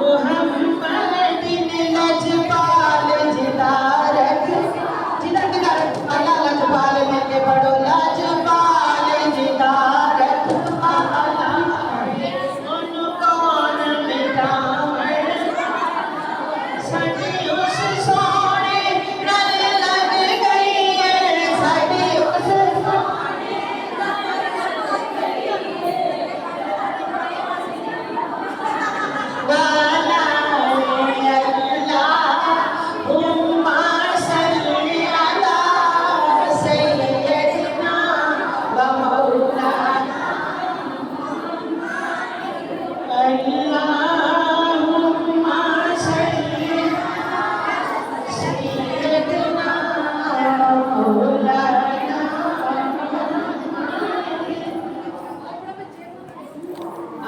मोहम्मद लजपाल जिदारत जिदारत अल्लाह लजपाल में बड़ो लजपाल जिदारत उन कौन मिटावण सड़ी उस सोने नल लग गई है सड़ी उस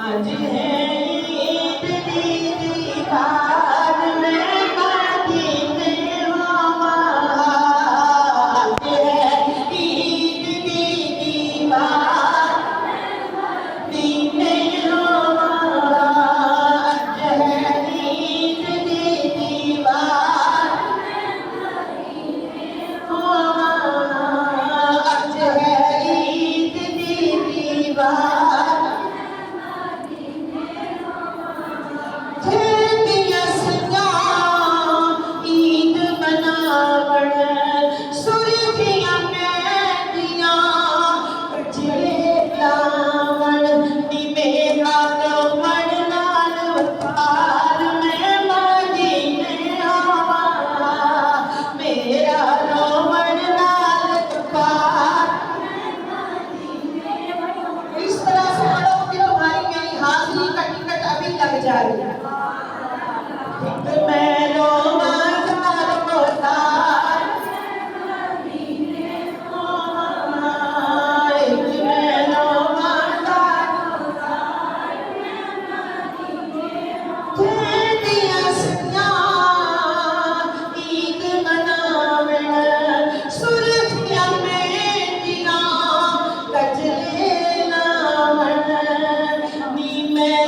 आज है ईद दी दीवार में मदीने आज है ईद दी दीवार दीने आज है ईद दी दीवार आज है ईद दी दीवार लग जाए मैं रोमा होता ईद मनावण सुरखिया में दिया कजले लावण नी मैं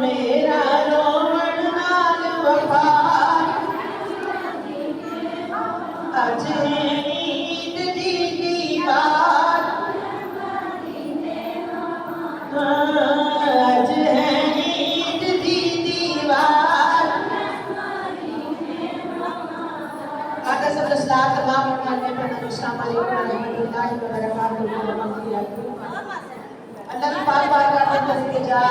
मेरा रोमन नाल वफार आज है ईद दी दीवार आज है ईद दी दीवार आता सब सलात तमाम करने पर अस्सलाम वालेकुम रहमतुल्लाहि व बरकातहू अल्लाह की बार-बार करते जा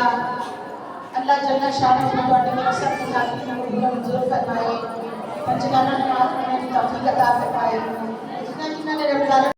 अल्लाह जल्ल शाह ने ਤੁਹਾਡੇ ਮੇਰੇ ਸਭ ਦੀ ਹਾਜ਼ਰੀ ਨੂੰ मंजूर फरमाए पंचगाना नमाज पढ़ने की तौफीक अता फरमाए जिन्होंने रमजान